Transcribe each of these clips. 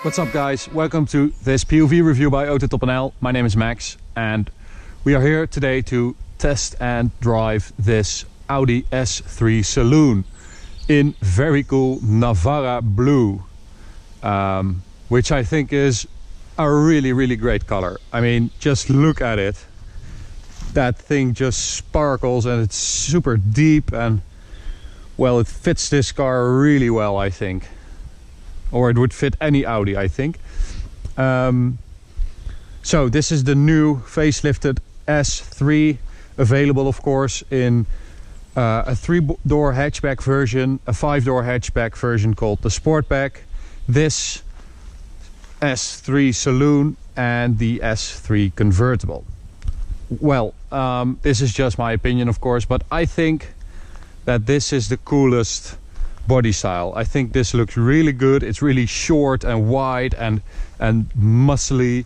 What's up guys, welcome to this POV review by AutoTopNL. My name is Max and we are here today to test and drive this Audi S3 Saloon in very cool Navarra blue, which I think is a really great color. I mean, just look at it. That thing just sparkles and it's super deep and, well, it fits this car really well, I think. Or it would fit any Audi, I think. So this is the new facelifted S3, available of course in a 3-door hatchback version, a 5-door hatchback version called the Sportback, this S3 Saloon and the S3 Convertible. Well, this is just my opinion of course, but I think that this is the coolest body style. I think this looks really good. It's really short and wide and muscly,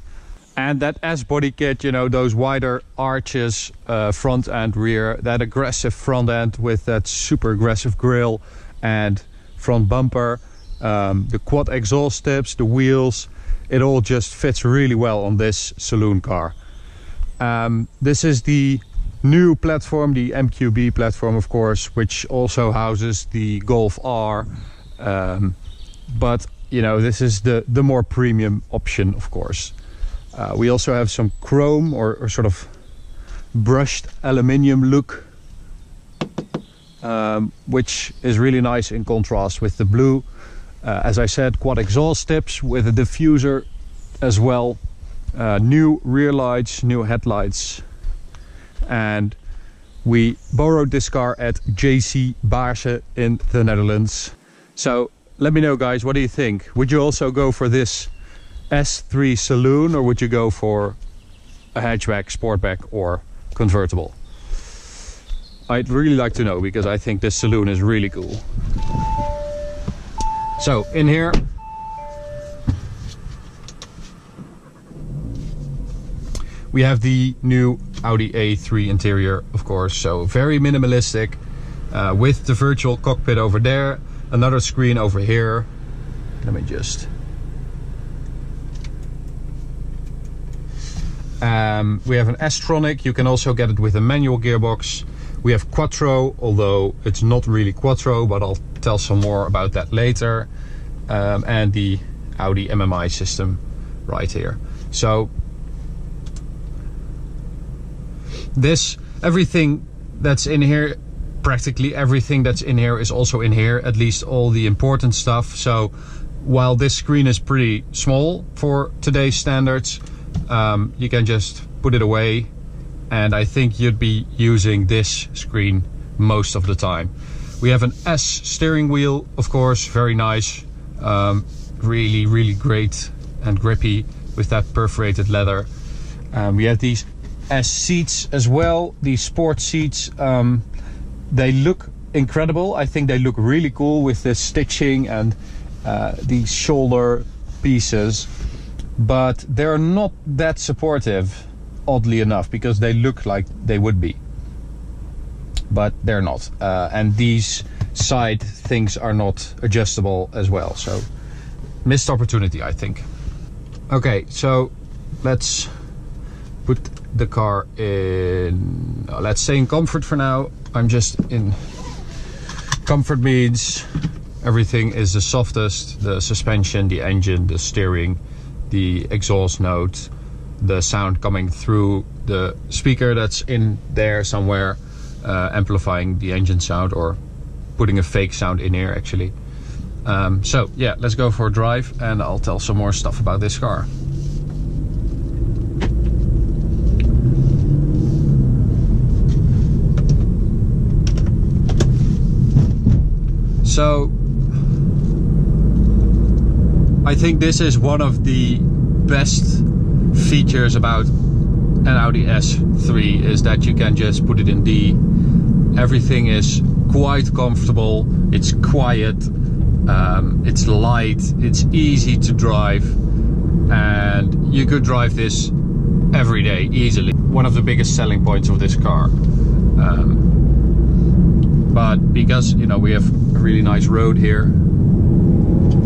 and that S body kit, you know, those wider arches, front and rear, that aggressive front end with that super aggressive grille and front bumper, the quad exhaust tips, the wheels, it all just fits really well on this saloon car. This is the new platform, the MQB platform of course, which also houses the Golf R, but you know, this is the more premium option of course. We also have some chrome or sort of brushed aluminium look, which is really nice in contrast with the blue. As I said, quad exhaust tips with a diffuser as well, new rear lights, new headlights. And we borrowed this car at JC Baarse in the Netherlands. So let me know guys, what do you think? Would you also go for this S3 Saloon, or would you go for a hatchback, sportback or convertible? I'd really like to know, because I think this Saloon is really cool. So in here we have the new Audi A3 interior, of course, so very minimalistic, with the virtual cockpit over there, another screen over here. Let me just... we have an S-tronic, you can also get it with a manual gearbox. We have Quattro, although it's not really Quattro, but I'll tell some more about that later. And the Audi Mmi System right here. So everything that's in here, practically everything that's in here is also in here, at least all the important stuff. So while this screen is pretty small for today's standards, you can just put it away, and I think you'd be using this screen most of the time. We have an S steering wheel, of course, very nice, really great and grippy with that perforated leather. We have these S seats as well, these sport seats. They look incredible. I think they look really cool with the stitching and these shoulder pieces, but they're not that supportive, oddly enough, because they look like they would be, but they're not. And these side things are not adjustable as well, so missed opportunity, I think. Okay, so let's put the car in, let's stay in comfort for now. I'm just in comfort means everything is the softest, the suspension, the engine, the steering, the exhaust note, the sound coming through the speaker that's in there somewhere, amplifying the engine sound or putting a fake sound in here actually. So yeah, let's go for a drive and I'll tell some more stuff about this car. So I think this is one of the best features about an Audi S3, is that you can just put it in D. Everything is quite comfortable, it's quiet, it's light, it's easy to drive, and you could drive this every day easily. One of the biggest selling points of this car. But because, you know, we have a really nice road here,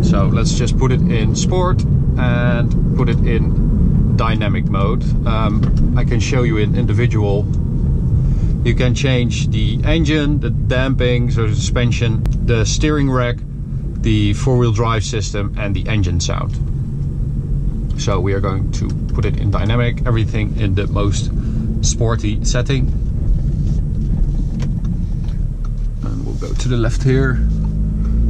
so let's just put it in sport and put it in dynamic mode. I can show you in individual. You can change the engine, the damping, so the suspension, the steering rack, the four-wheel drive system and the engine sound. So we are going to put it in dynamic, everything in the most sporty setting. And we'll go to the left here.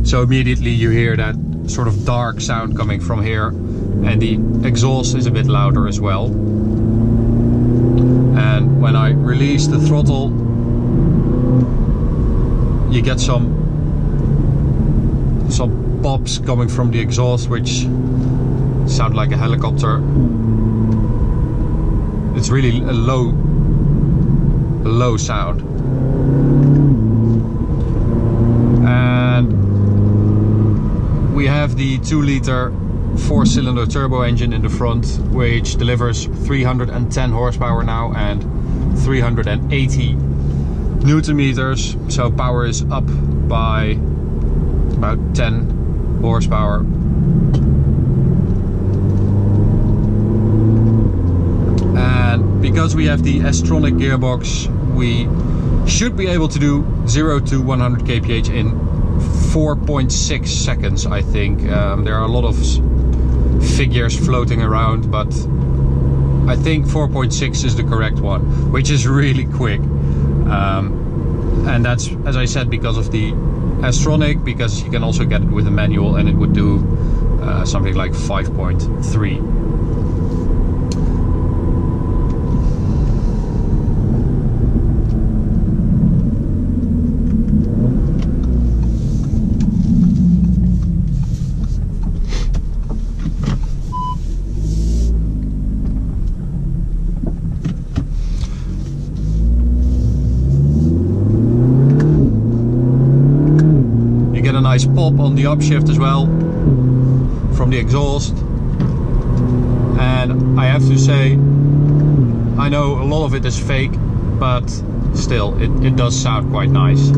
So immediately you hear that sort of dark sound coming from here, and the exhaust is a bit louder as well. And when I release the throttle, you get some pops coming from the exhaust which sound like a helicopter. It's really a low sound. And we have the 2-liter 4-cylinder turbo engine in the front, which delivers 310 horsepower now and 380 Newton meters. So power is up by about 10 horsepower. And because we have the S-tronic gearbox, we should be able to do 0 to 100 kph in 4.6 seconds, I think. There are a lot of figures floating around, but I think 4.6 is the correct one, which is really quick. And that's, as I said, because of the S-tronic, because you can also get it with a manual and it would do something like 5.3. Nice pop on the upshift as well from the exhaust, and I have to say, I know a lot of it is fake, but still it does sound quite nice.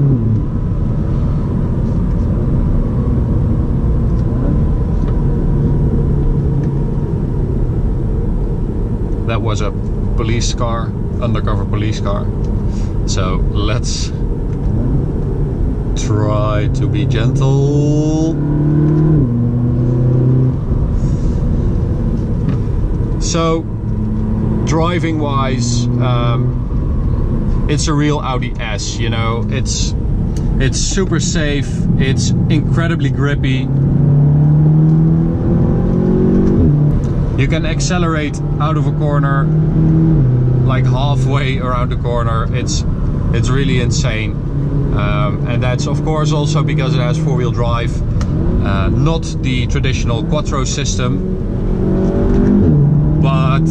That was a police car, undercover police car. So let's try to be gentle. So driving wise, it's a real Audi S, you know. It's super safe, it's incredibly grippy. You can accelerate out of a corner, like halfway around the corner. It's really insane. And that's of course also because it has four-wheel drive, not the traditional quattro system, but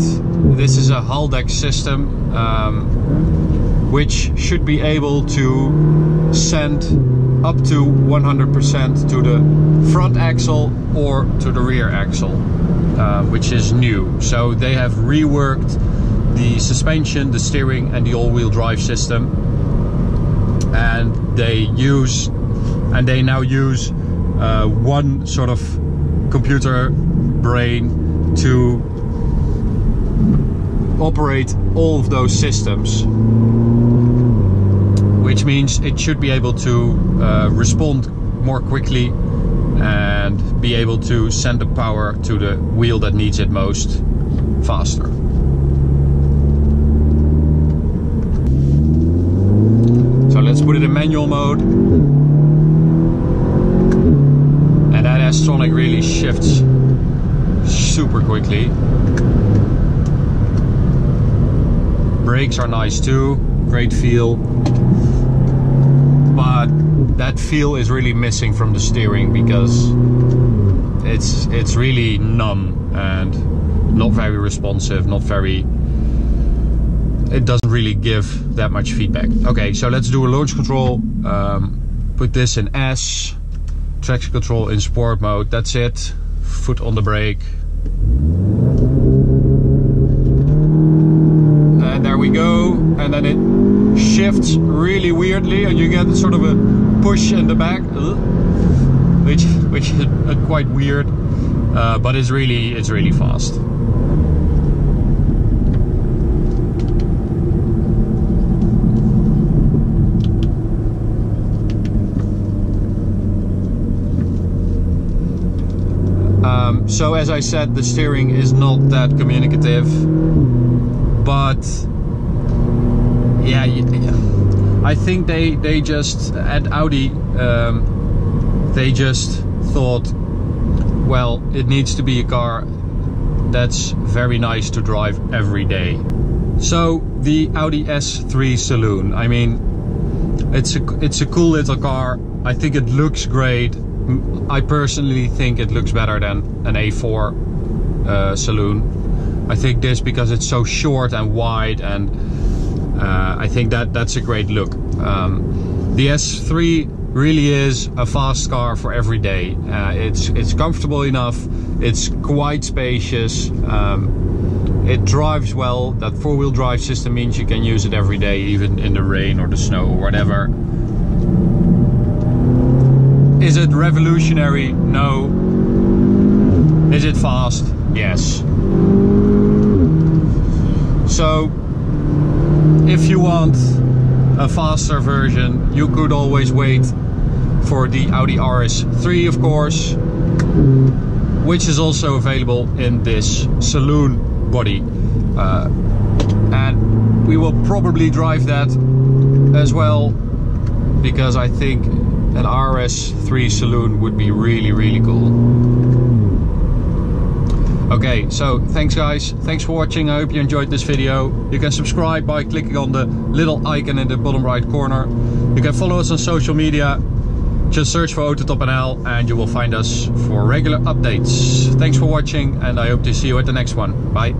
this is a Haldex system, which should be able to send up to 100% to the front axle or to the rear axle, which is new. So they have reworked the suspension, the steering and the all-wheel drive system. And they now use one sort of computer brain to operate all of those systems, which means it should be able to respond more quickly and be able to send the power to the wheel that needs it most faster. Let's put it in manual mode, and that S-tronic really shifts super quickly. Brakes are nice too, great feel, but that feel is really missing from the steering because it's really numb and not very responsive, it doesn't really give that much feedback. Okay, so let's do a launch control. Put this in S, traction control in sport mode. That's it. Foot on the brake. And there we go. And then it shifts really weirdly, and you get sort of a push in the back, which is quite weird. but it's really fast. So as I said, the steering is not that communicative, but yeah, I think they just, at Audi, they just thought, well, it needs to be a car that's very nice to drive every day. So the Audi S3 Saloon, I mean, it's a cool little car. I think it looks great. I personally think it looks better than an A4 Saloon. I think this because it's so short and wide, and I think that's a great look. The S3 really is a fast car for every day. It's comfortable enough, it's quite spacious, it drives well. That four-wheel drive system means you can use it every day, even in the rain or the snow or whatever. Is it revolutionary? No. Is it fast? Yes. So if you want a faster version, you could always wait for the Audi RS3, of course, which is also available in this saloon body, and we will probably drive that as well, because I think an RS3 saloon would be really cool. Okay, so thanks guys, thanks for watching. I hope you enjoyed this video. You can subscribe by clicking on the little icon in the bottom right corner. You can follow us on social media. Just search for AutoTopNL and you will find us for regular updates. Thanks for watching, and I hope to see you at the next one. Bye.